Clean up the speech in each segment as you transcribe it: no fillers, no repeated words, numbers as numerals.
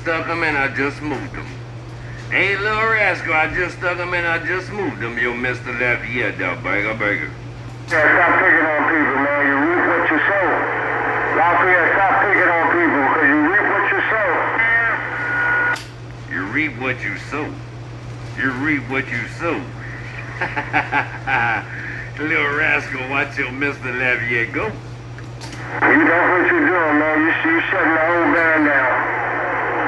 stuck them and I just moved them. Hey, little rascal, I just stuck them and I just moved them. Yo, Mr. Lafayette, that burger. Yeah, stop picking on people, man. You reap what you sow. Lafayette, stop picking on people because you reap what you sow. You reap what you sow. You reap what you sow. Little rascal, watch your Mr. Lafayette go. You know what you're doing, man. You shutting the whole band down.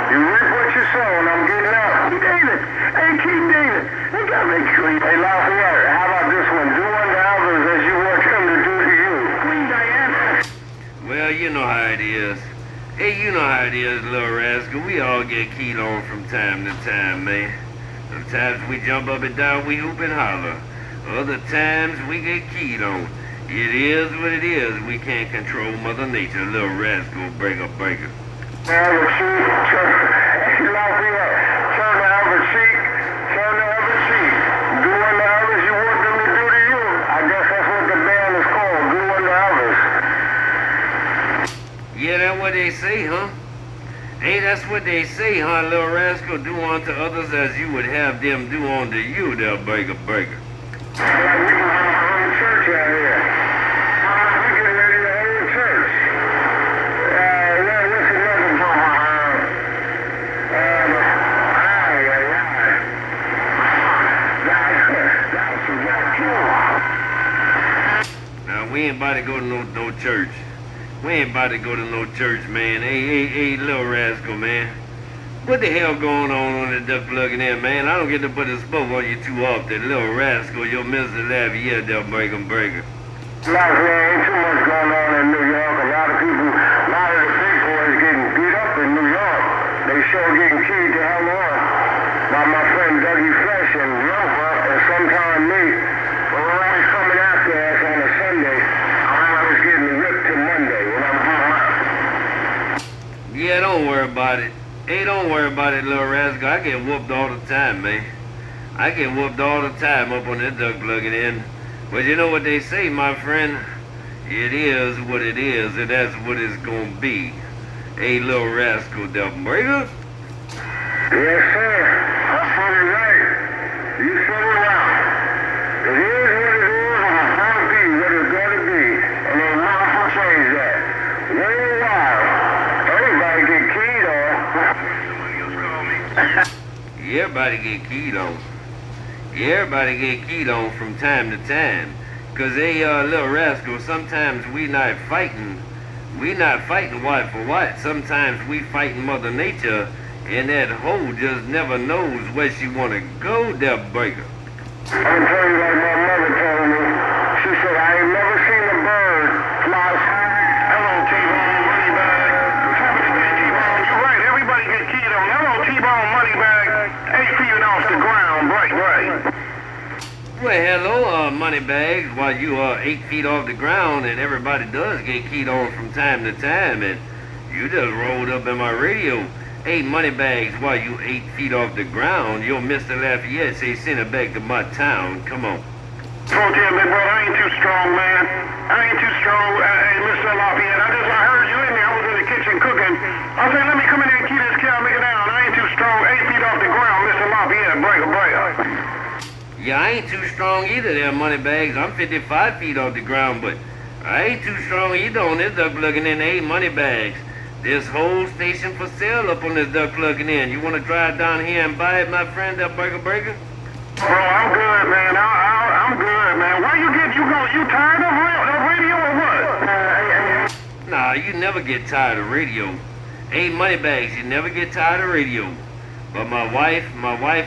You reap what you sow, and I'm getting out. Keep David. Hey, keep David. They got me creep. Hey, Lafayette, how about this one? Do unto others as you want them to do to you. Queen Diana. Well, you know how it is. Hey, you know how it is, little rascal. We all get keyed on from time to time, man. Sometimes we jump up and down, we hoop and holler. Other times we get keyed on. It is what it is. We can't control Mother Nature, little rascal burger. Now the cheek, Lafayette, turn the other cheek, turn the other cheek. Do unto others you want them to do to you. I guess that's what the band is called, do unto others. Yeah, that's what they say, huh? Hey, that's what they say, huh, little rascal? Do unto others as you would have them do unto you, there, burger. Yeah, we can have our own church out here. We getting ready to hold a church. What's another Now, we ain't about to go to no church. We ain't about to go to no church, man. Hey, little rascal, man. What the hell going on the duck plugging in, man? I don't get to put a spoke on you too often. Little rascal, your Mr. Lafayette, that burger. Lafayette, ain't too much going on in New York. A lot of the big boys getting beat up in New York. They sure getting keyed to hell on by my friend Dougie Fresh and Rover and sometime me. But we're always coming after us on a Sunday. I'm always getting ripped to Monday when I'm home. Yeah, don't worry about it. Hey, don't worry about it, little rascal. I get whooped all the time, man. I get whooped all the time up on that duck plugging in. But you know what they say, my friend? It is what it is, and that's what it's gonna be. Hey, little rascal, that burger. Yes, sir. That's pretty right. You said it right. It is what it is, and it's gonna be what it's gonna be. And they never can change that. Worldwide, everybody get keyed on. Everybody get keyed on. Everybody get keyed on from time to time. Cause hey, little rascal, sometimes we not fighting white for white. Sometimes we fighting Mother Nature, and that hoe just never knows where she wanna go, that burger. I'm gonna tell you like my mother told me. She said, I ain't never seen a bird fly high. Hello, T-Bone Moneybag. What's happening, man, T-Bone? You're right, everybody get keyed on. Hello, T-Bone Moneybag. 8 feet off the ground, right. Well, hello, money bags. While you are 8 feet off the ground, and everybody does get keyed on from time to time, and you just rolled up in my radio. Hey, money bags, while you 8 feet off the ground, your Mr. Lafayette say send it back to my town. Come on. Told you, big brother, I ain't too strong, man. I ain't too strong. Hey, Mr. Lafayette, I heard you in there. I was in the kitchen cooking. I said, let me come in here and key this cow, make it down. I ain't too strong. 8 feet off the ground, Mr. Lafayette, break. Yeah, I ain't too strong either there, money bags. I'm 55 feet off the ground, but I ain't too strong either on this duck plugging in. Hey, money bags. This whole station for sale up on this duck plugging in. You want to drive down here and buy it, my friend, that burger? Bro, I'm good, man. I'm good, man. Why you tired of radio or what? Nah, you never get tired of radio. Hey, money bags, you never get tired of radio. But my wife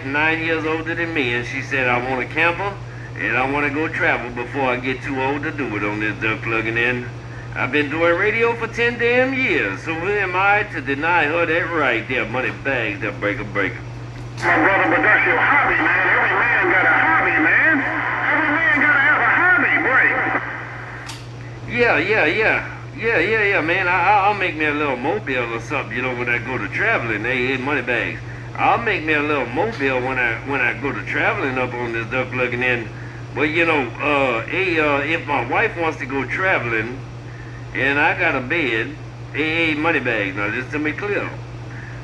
9 years older than me, and she said I want a camper and I want to go travel before I get too old to do it on this duck plugging in. I've been doing radio for 10 damn years, so who am I to deny her that right there, money bags, that breaker. My brother, but that's your hobby, man. Every man got a hobby, man. Every man got to have a hobby, break. Yeah, man. I'll make me a little mobile or something, you know, when I go to traveling. Hey, money bags. I'll make me a little mobile when I go to traveling up on this duck plugging in. But you know, if my wife wants to go traveling and I got a bed, hey, money bags. Now listen to me clear.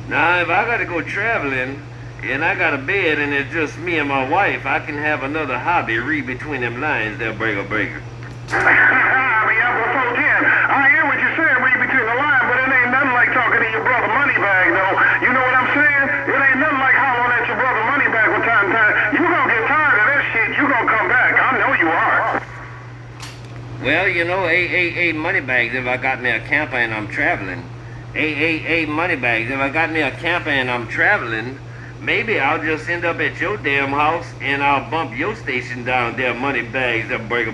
Now, if I got to go traveling and I got a bed and it's just me and my wife, I can have another hobby, read between them lines there, breaker. Yeah, but 410, I hear what you're saying, read between the lines, but it ain't nothing like talking to your brother Moneybag, though. You know what I'm saying? It ain't nothing like hollering at your brother Moneybag from time to time. You gonna get tired of that shit, you gonna come back. I know you are. Well, you know, hey, Moneybags, if I got me a camper and I'm traveling, hey, Moneybags, if I got me a camper and I'm traveling, maybe I'll just end up at your damn house and I'll bump your station down there, Moneybags, that breaker.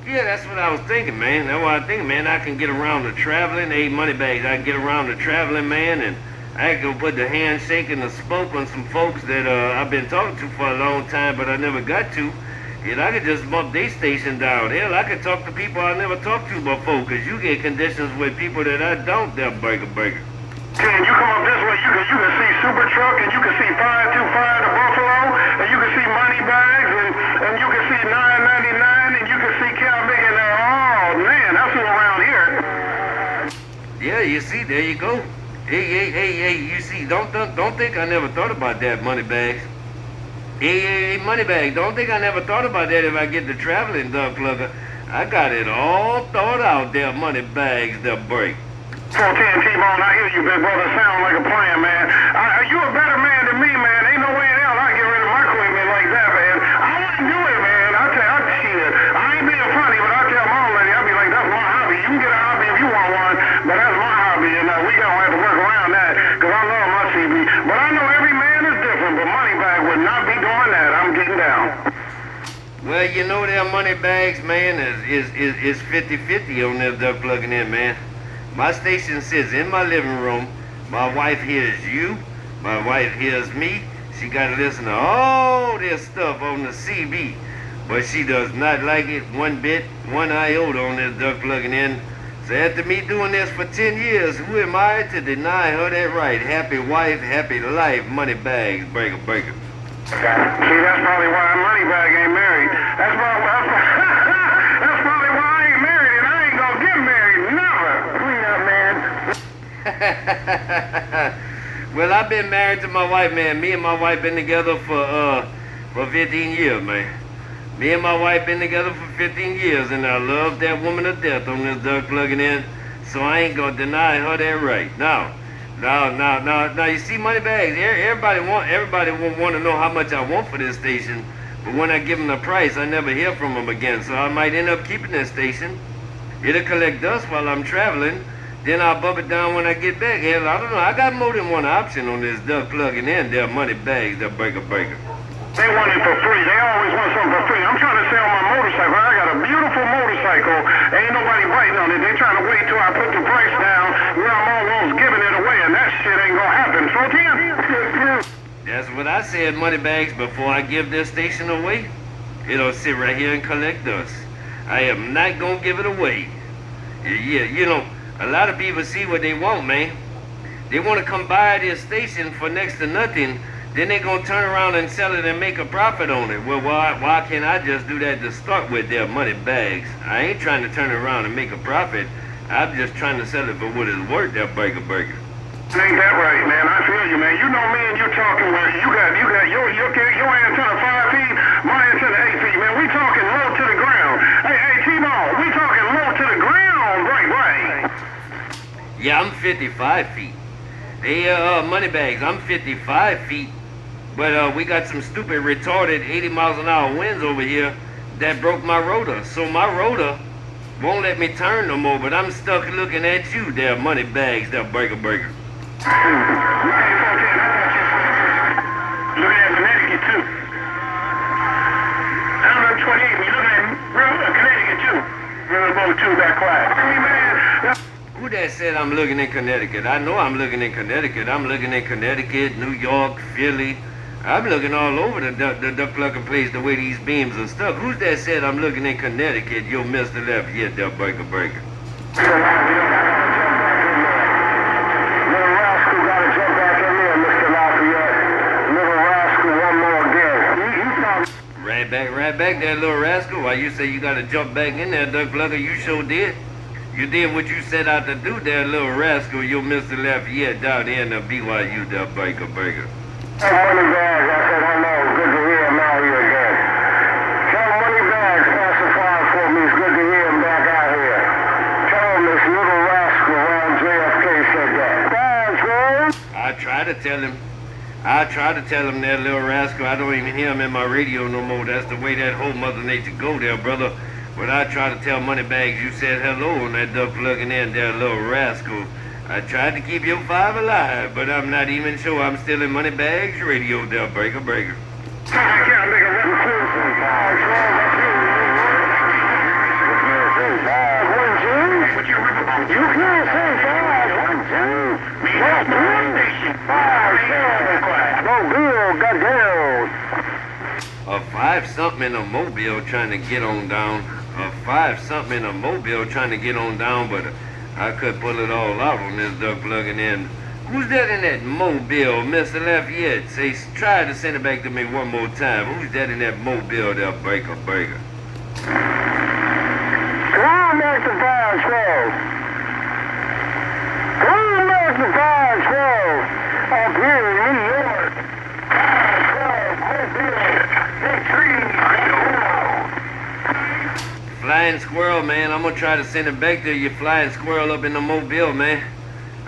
Yeah, that's what I was thinking, man. That's what I was thinking, man. I can get around the traveling, hey, Moneybags, I can get around the traveling, man, and I can go put the handshake and the spoke on some folks that I've been talking to for a long time, but I never got to. And I could just bump their station down. Hell, I could talk to people I never talked to before, because you get conditions with people that I don't, there, breaker. Can you come up this way? You can see Super Truck, and you can see 525 to Buffalo, and you can see Moneybags, and you can see 999, and you can see Cal Big, and oh man, that's all around here. Yeah, you see, there you go. Hey, you see, don't think I never thought about that, Moneybags. Hey, Moneybag, don't think I never thought about that if I get the traveling, Doug Plugger. I got it all thought out there, Moneybags, the break. 410 T-Bone, I hear you, big brother. Sound like a plan, man. You a better man than me, man. Ain't no way in hell I get rid of my equipment like that, man. I wouldn't do it, man. Shit. I ain't being funny, but I tell my old lady, I'll be like, that's my hobby. You can get a hobby if you want one, but that's my hobby, and we gonna have to work around that, because I love my CB. But I know every man is different, but Moneybag would not be doing that. I'm getting down. Well, you know their Moneybags, man, is 50-50 on this duck plugging in, man. My station sits in my living room. My wife hears you. My wife hears me. She got to listen to all this stuff on the CB. But she does not like it one bit, one iota on this duck plugging in. So after me doing this for 10 years, who am I to deny her that right? Happy wife, happy life, Moneybags, breaker. See, that's probably why Moneybag ain't married. That's probably why I ain't married, and I ain't gonna get married, never. Clean up, man. Well, I've been married to my wife, man. Me and my wife been together for 15 years, man. Me and my wife been together for 15 years, and I love that woman to death on this duck plugging in, so I ain't gonna deny her that right. Now, you see, Moneybags, everybody won't want to know how much I want for this station, but when I give them the price, I never hear from them again, so I might end up keeping this station. It'll collect dust while I'm traveling, then I'll bump it down when I get back. Hell, I don't know, I got more than one option on this duck plugging in, their Moneybags, their breaker. They want it for free. They always want something for free. I'm trying to sell my motorcycle. I got a beautiful motorcycle. Ain't nobody biting on it. They trying to wait till I put the price down where I'm almost giving it away, and that shit ain't gonna happen. So, that's what I said, Moneybags, before I give this station away. It'll sit right here and collect dust. I am not gonna give it away. Yeah, you know, a lot of people see what they want, man. They want to come buy this station for next to nothing. Then they're going to turn around and sell it and make a profit on it. Well, why can't I just do that to start with, their Moneybags? I ain't trying to turn around and make a profit. I'm just trying to sell it for what it's worth, their breaker. Ain't that right, man? I feel you, man. You know me and you talking where you got your antenna 5 feet, my antenna 8 feet, man. We talking low to the ground. Hey, T-Bone, we talking low to the ground, right. Yeah, I'm 55 feet. Hey, Moneybags, I'm 55 feet. But we got some stupid, retarded 80 miles an hour winds over here that broke my rotor. So my rotor won't let me turn no more, but I'm stuck looking at you there, Moneybags, there, breaker. Looking at Connecticut, too. I'm on 28, we looking at Connecticut, too. Railroad 2, that quiet. Man. Who that said I'm looking in Connecticut? I know I'm looking in Connecticut. I'm looking in Connecticut, New York, Philly. I'm looking all over the duck plucking place the way these beams are stuck. Who's that said I'm looking in Connecticut? You'll miss the left yet, there, breaker. Little rascal gotta jump back in there, Mr. Lafayette. Little rascal, one more again. You there, little rascal? Why you say you gotta jump back in there, Duck Plugger? You sure did. You did what you set out to do there, little rascal. You Mr. Lafayette down there in the BYU, the Baker Burger. Tell Money Bags, I said hello. Good to hear him out here again. Tell Money Bags, pass the file for me. It's good to hear him back out here. Tell him this little rascal around JFK said that. Bags, man. I try to tell him that, little rascal. I don't even hear him in my radio no more. That's the way that whole Mother Nature go there, brother. But I try to tell Moneybags you said hello on that Duck Plugging in there, little rascal. I tried to keep your five alive, but I'm not even sure I'm still in Moneybags radio there, Breaker. I can't make a reputation. Bags, man. What you rip about? You can't say bags. 1, 2. Mobile got down. A 5-something in a Mobile trying to get on down. A 5-something in a Mobile trying to get on down, but I could pull it all out on this Duck Plugging in. Who's that in that Mobile, Mr. Lafayette? Say, try to send it back to me one more time. Who's that in that Mobile there, Breaker? Grandmaster 512. Grandmaster 512. Up here in New York. 512. Flying Squirrel, man. I'm gonna try to send it back to you, Flying Squirrel up in the Mobile, man.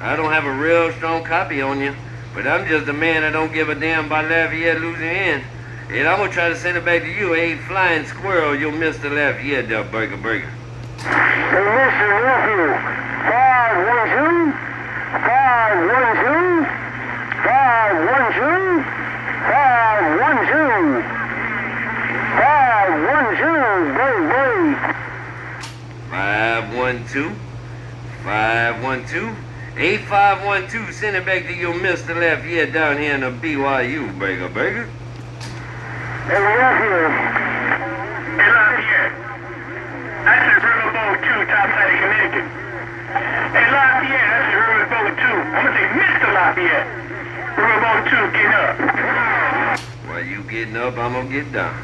I don't have a real strong copy on you, but I'm just a man that don't give a damn about Lafayette losing in. And I'm gonna try to send it back to you, hey, Flying Squirrel, you'll Mr. Lafayette there, Breaker. Hey, listen, nephew. 512. 512. 512. 512. 512. Wait. 512. 512. 8512. Send it back to your Mr. Lafayette down here in the BYU, Breaker. Hey, nephew. Hey, Lafayette. That's the Riverboat 2, topside of Connecticut. Hey, Lafayette, that's the Riverboat 2. I'm gonna say Mr. Lafayette. Riverboat 2, get up. While you getting up, I'm gonna get down.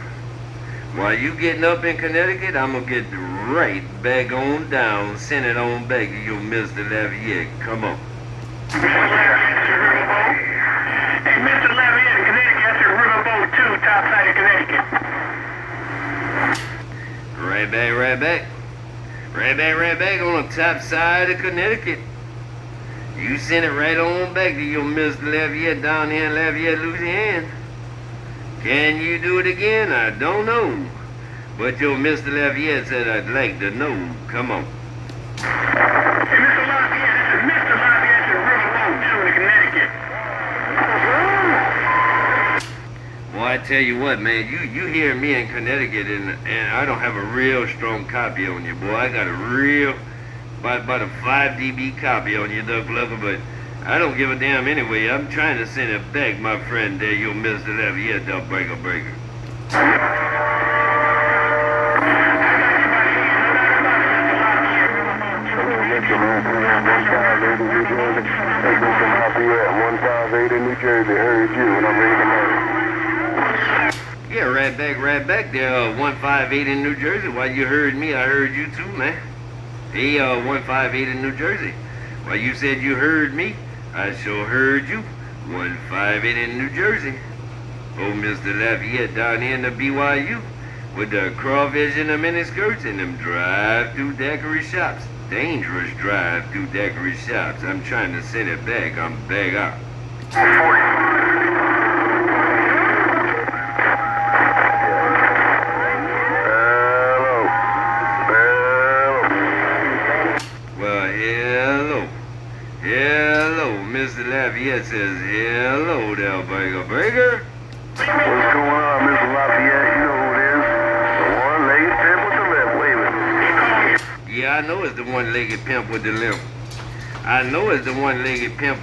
While you getting up in Connecticut, I'm gonna get right back on down. Send it on back to your Mr. Lafayette. Come on. Mr. Lafayette, that's the Riverboat. Hey, Mr. Lafayette in Connecticut, that's the Riverboat 2, topside of Connecticut. Right back on the top side of Connecticut. You send it right on back to your Mr. Lafayette down here in Lafayette, Louisiana. Can you do it again? I don't know. But your Mr. Lafayette said I'd like to know. Come on. Hey, Mr. Lafayette, this is Mr. Lafayette, the Riverboat 2 in Connecticut. Well, I tell you what, man, you hear me in Connecticut, and I don't have a real strong copy on you, boy. I got a real, about a 5 dB copy on you, Duck Plugger, but I don't give a damn anyway. I'm trying to send it back, my friend there, you Mr. Lafayette, Duck Breaker. Hey, Mr. Lafayette, 158 in New Jersey, heard you, and I'm ready to know. Yeah, right back there, 158 in New Jersey. While you heard me, I heard you too, man. Hey, 158 in New Jersey. While you said you heard me, I sure heard you. 158 in New Jersey. Oh, Mr. Lafayette down here in the BYU with the crawfish in the miniskirts and them drive-through daiquiri shops. Dangerous drive-through daiquiri shops. I'm trying to send it back. I'm back out. Hello, Mr. Lafayette says hello there, Breaker. What's going on, Mr. Lafayette? You know who it is. The one-legged pimp with the limp waving. Yeah, I know it's the one-legged pimp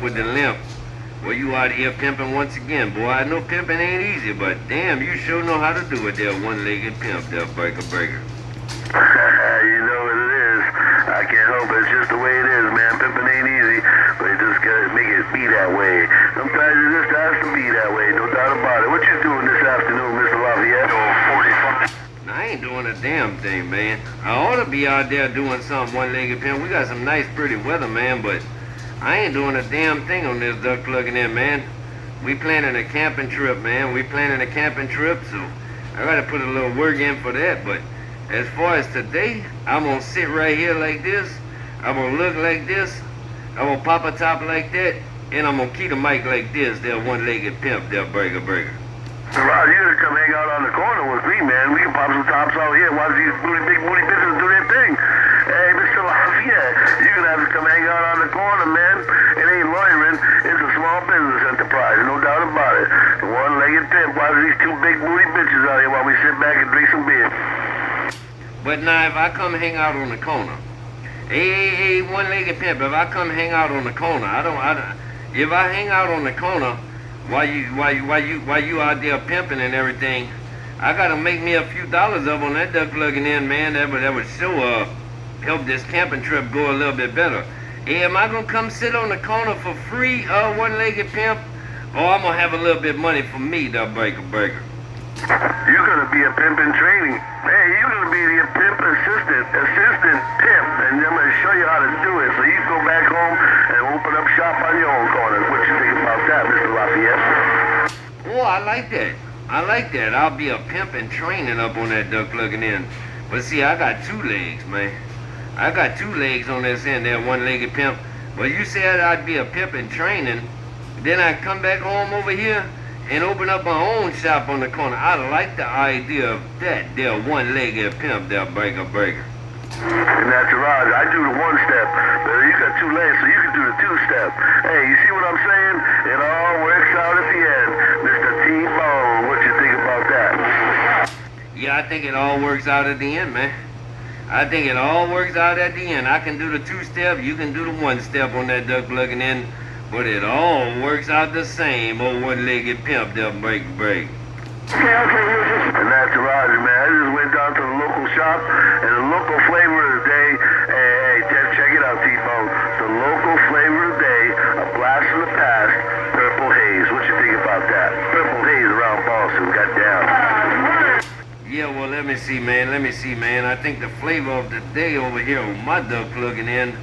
with the limp. Well, you out here pimping once again, boy. I know pimping ain't easy, but damn, you sure know how to do it there, one-legged pimp there, Breaker. You know what it is. I can't help it. It's just the way it is, man. Pimping ain't easy, but you just gotta make it be that way. Sometimes it just has to be that way, no doubt about it. What you doing this afternoon, Mr. Lafayette? 45. Now, I damn thing, man. I ought to be out there doing something one-legged pimp. We got some nice, pretty weather, man, but I ain't doing a damn thing on this duck plugging in, man. We planning a camping trip, man. We planning a camping trip, so I gotta put a little work in for that. But as far as today, I'm gonna sit right here like this. I'm gonna look like this. I'm gonna pop a top like that, and I'm gonna keep the mic like this. That one-legged pimp, that burger. Rod, you gotta come hang out on the corner with me, man. We can pop some tops out here. Watch these big booty bitches do their thing. Hey, Mr. Lafayette, you're gonna have to come hang out on the corner, man. It ain't loitering. It's a small business enterprise, no doubt about it. The one-legged pimp. Watch these two big booty bitches out here while we sit back and drink some beer. But now, if I come hang out on the corner, hey, one-legged pimp, if I come hang out on the corner, if I hang out on the corner, while you out there pimping and everything, I gotta make me a few dollars up on that duck plugging in, man. That would sure help this camping trip go a little bit better. Hey, am I gonna come sit on the corner for free, one-legged pimp, or I'm gonna have a little bit money for me, the burger? You're gonna be a pimp in training. Hey, you're gonna be the pimp assistant pimp, and I'm gonna show you how to do it. So you can go back home and open up shop on your own corner. What you think about that, Mr. Lafayette? Oh, I like that. I'll be a pimp in training up on that duck plugging in. But see, I got two legs, man. I got two legs on this end, that one-legged pimp. But you said I'd be a pimp in training, then I'd come back home over here and open up my own shop on the corner. I like the idea of that, there one-legged pimp, that burger. And that's right. I do the one step, but you got two legs, so you can do the two-step. Hey, you see what I'm saying? It all works out at the end. Mr. T-Bone, what you think about that? Yeah, I think it all works out at the end, man. I think it all works out at the end. I can do the two-step, you can do the one-step on that duck plugging in, but it all works out the same, old one-legged pimp, that burger. And that's right, man. I just went down to the local shop, and the local flavor of the day, hey, check it out, T-Bone. The local flavor of the day, a blast from the past, Purple Haze. What you think about that? Purple Haze around Boston, got down. Yeah, well, let me see, man. I think the flavor of the day over here on my duck plugging in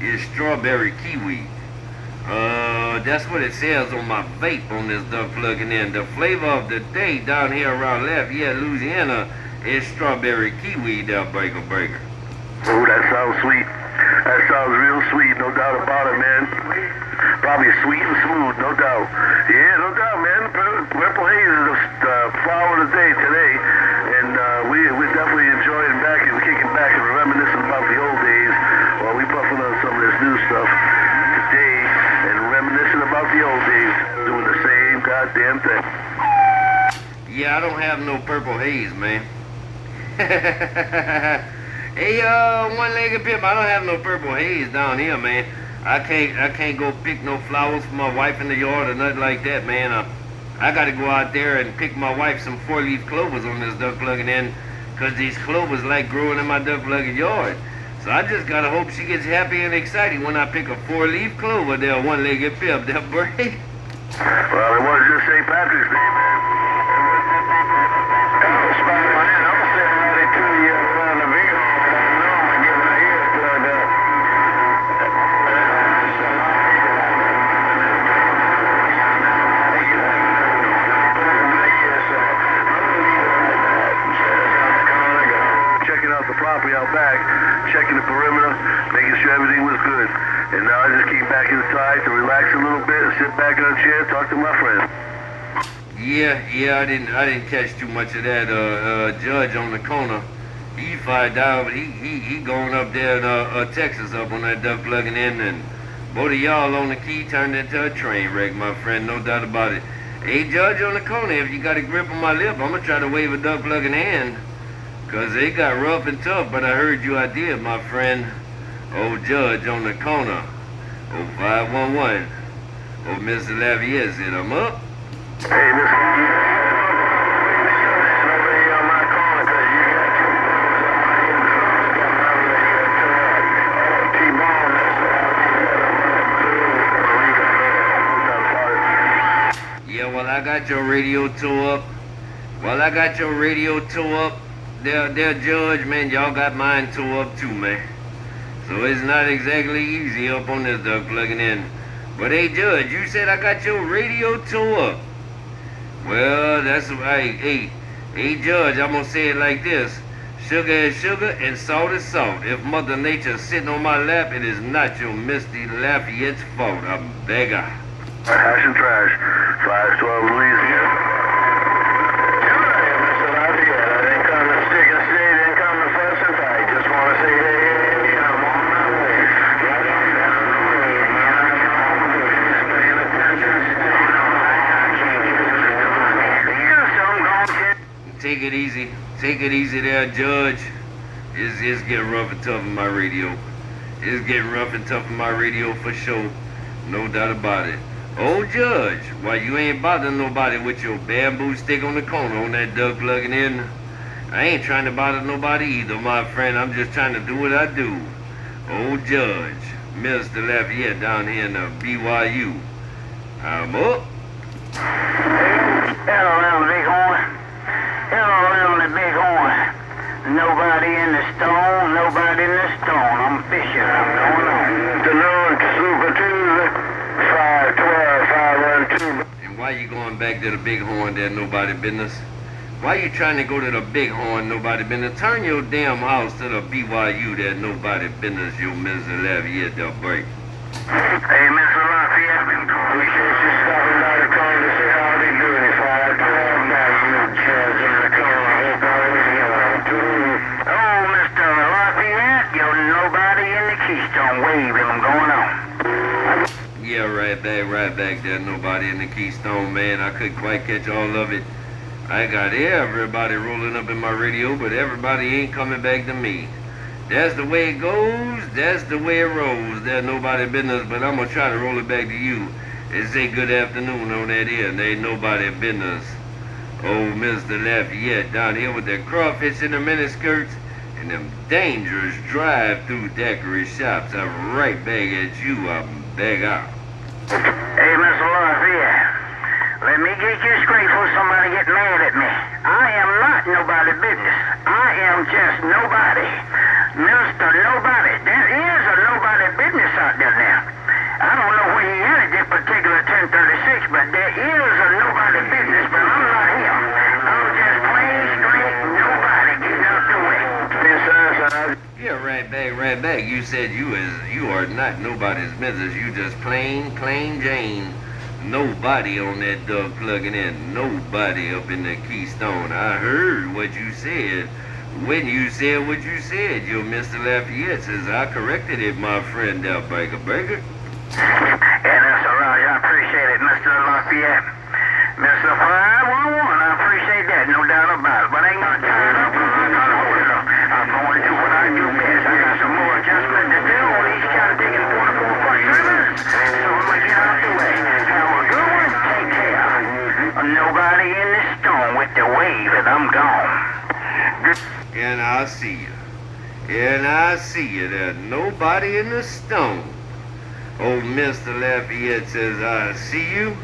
is strawberry kiwi. That's what it says on my vape on this duck plugging in. The flavor of the day down here around Lafayette, Louisiana, is strawberry kiwi, that burger. Oh, that sounds sweet. That sounds real sweet, no doubt about it, man. Probably sweet and smooth, no doubt. Yeah, no doubt, man. Purple Haze is the flower of the day today, and we're definitely enjoying back and kicking back and reminiscing about the old days while we puffing on some of this new stuff today and reminiscing about the old days, doing the same goddamn thing. Yeah, I don't have no Purple Haze, man. Hey, one-legged pimp, I don't have no Purple Haze down here, man. I can't go pick no flowers for my wife in the yard or nothing like that, man. I gotta go out there and pick my wife some 4-leaf clovers on this duck plugging in, cause these clovers like growing in my duck plugging yard. So I just gotta hope she gets happy and excited when I pick a 4-leaf clover, there, one-legged pimp, that bird. Well, it was just St. Patrick's Day, man. I'm sitting ready to you in front of the vehicle. I know I'm gonna get my ears plugged up. Checking out the property out back, checking the perimeter, making sure everything was good. And now I just came back inside to relax a little bit and sit back in a chair, talk to my friend. Yeah, I didn't catch too much of that. Judge on the corner, he fired out, but he going up there in Texas up on that duck plugging in, and both of y'all on the key turned into a train wreck, my friend, no doubt about it. Hey, Judge on the corner, if you got a grip on my lip, I'm gonna try to wave a duck plugging hand, cause they got rough and tough, but I heard you I did, my friend. Old Judge on the corner. 0511. Oh, Mr. Lafayette said, I'm up. Hey, Mr. Nobody on my corner, cause you got two T-Bone. Yeah, well, I got your radio toe up. their judge, man, y'all got mine tore up too, man. So it's not exactly easy up on this duck plugging in. But hey, Judge, you said I got your radio tore up. Well, that's right. Hey, Judge, I'm gonna say it like this. Sugar is sugar and salt is salt. If Mother Nature's sitting on my lap, it is not your Misty Lafayette's fault. I'm beggar. Hash and trash. 512 Louisiana. Mr. Lafayette, I didn't come to stick and stay, didn't come to fuss and fight. Just want to say, hey, I'm on my way. Right on down the road, man. I'm on my way. Just paying attention, staying on my Take it easy. Take it easy there, Judge. It's getting rough and tough on my radio. It's getting rough and tough on my radio for sure. No doubt about it. Oh, Judge, why you ain't bothering nobody with your bamboo stick on the corner on that duck plugging in? I ain't trying to bother nobody either, my friend. I'm just trying to do what I do. Oh, Judge, Mr. Lafayette down here in the BYU. I'm up. Hello, around the big horn. Hello, around the big horn. Nobody in the stone, nobody in the stone. I'm fishing, I'm going on. Afternoon, Super Tuesday, 512, 512. And why you going back to the big horn there, nobody business? Why you trying to go to the big horn, nobody business? Turn your damn house to the BYU there, nobody business, you Mr. Lafayette, they'll break. Hey, Mr. Lafayette, appreciate you stopping by the corner to see how they doing. If I had to have now, you judge in the corner, I hope I was Oh, Mr. Lafayette, you're nobody in the Keystone Wave, and I'm going on. Yeah, right back there, nobody in the Keystone, man. I couldn't quite catch all of it. I got everybody rolling up in my radio, but everybody ain't coming back to me. That's the way it goes, that's the way it rolls. There's nobody business, but I'm gonna try to roll it back to you and say good afternoon on that end. There ain't nobody business. Oh, Mr. Lafayette down here with their crawfish in the miniskirts and them dangerous drive-through daiquiri shops. I'm right back at you, I'm back out. Hey, Mr. Lafayette, let me get you straight before somebody get mad at me. I am not nobody business. I am just nobody. Mr. Nobody. There is a nobody business out there now. I don't know where he is at this particular 1036, but there is a nobody business, but I'm not him. I'm just plain straight nobody getting out the way. Yeah, right back. You said you are not nobody's business. You just plain Jane. Nobody on that dog plugging in. Nobody up in the Keystone. I heard what you said. When you said what you said, your Mr. Lafayette says I corrected it, my friend, that Burger. Yeah, that's all right. I appreciate it, Mr. Lafayette. Mr. 511, I appreciate that, no doubt about it. But I ain't gonna tie it up, I'm not gonna hold it up. I'm going to do what I do best. I got some more adjustment to do on these kind of taking 44 foot trimmers. So I'm gonna get out the way. Have a good one, take care. Nobody in the stone with the wave, and I'm gone. And I see you. There's nobody in the stone. Old Mr. Lafayette says, I see you.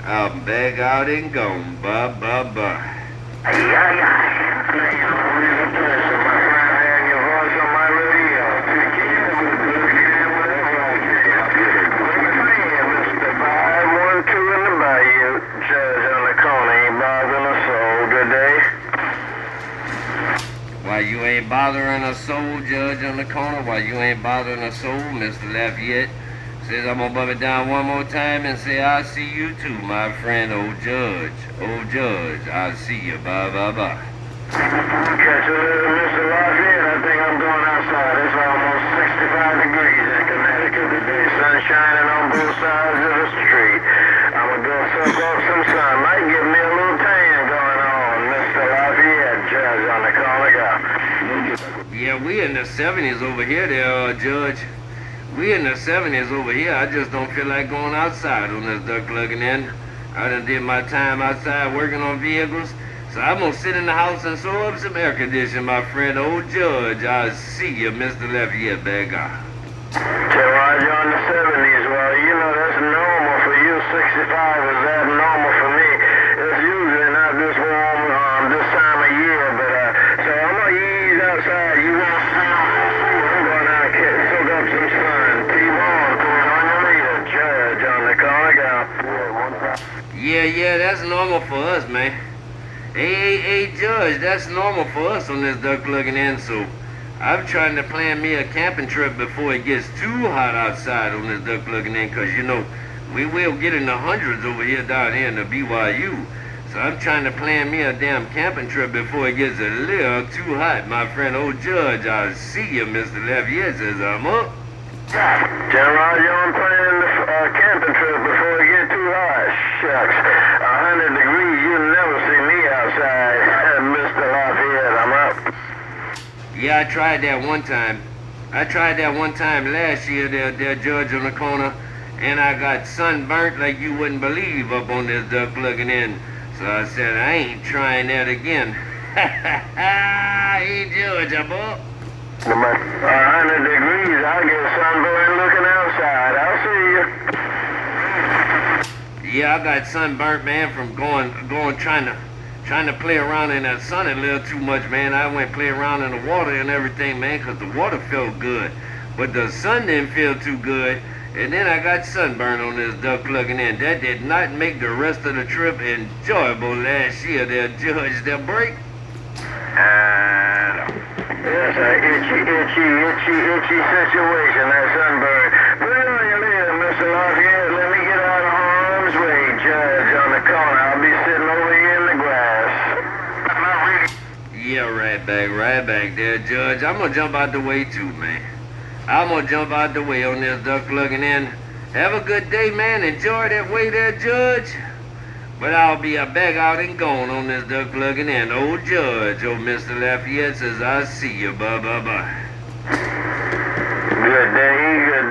I'm back out and gone. Bye. Why you ain't bothering a soul, Judge on the corner? Why you ain't bothering a soul, Mr. Lafayette? Says I'm gonna bump it down one more time and say I see you too, my friend, old Judge. I see you. Bye. Catch a little Mr. Lafayette. I think I'm going outside. It's almost 65 degrees in Connecticut today. Sun shining on both sides of the street. I'm gonna go soak off some sun. Might give me a little tan going on. Mr. Lafayette, Judge on the corner. Yeah, we in the 70s over here there, Judge. We in the 70s over here. I just don't feel like going outside on this duck plugging in. I done did my time outside working on vehicles. So I'm gonna sit in the house and sew up some air conditioning, my friend, old Judge. I see you, Mr. Lafayette, back out. Roger on the 70s. Well, you know that's normal for you. 65 is abnormal for me. It's usually not this warm this time of year, but so Yeah, that's normal for us, man. Hey, Judge, that's normal for us on this duck plugging in, so I'm trying to plan me a camping trip before it gets too hot outside on this duck plugging in, because, you know, we will get in the hundreds over here down here in the BYU. So I'm trying to plan me a damn camping trip before it gets a little too hot. My friend, old Judge, I'll see you, Mr. Lafayette says I'm up. General, you on planning the camping trip before it get too hot? Shucks, 100 degrees, you'll never see me outside, Mr. Lafayette, I'm up. Yeah, I tried that one time. Last year, there, Judge, on the corner, and I got sunburnt like you wouldn't believe up on this duck plugging in. So I said, I ain't trying that again. Hey, Judge, I'm up. 100 degrees, I'll get sunburned looking outside. I'll see you. Yeah, I got sunburnt, man, from trying to play around in that sun a little too much, man. I went play around in the water and everything, man, because the water felt good. But the sun didn't feel too good. And then I got sunburned on this duck plugging in. That did not make the rest of the trip enjoyable last year. There, Judge, the break. Yes, an itchy situation, that sunburn. Put it on your lid, Mr. Lafayette. Let me get out of harm's way, Judge, on the corner. I'll be sitting over here in the grass. Yeah, right back there, Judge. I'm gonna jump out the way too, man. I'm gonna jump out the way on this duck plugging in. Have a good day, man. Enjoy that way there, Judge. But I'll be back out and gone on this duck plugging in. Old Judge, old Mr. Lafayette says, I'll see you. Bye. Good day, good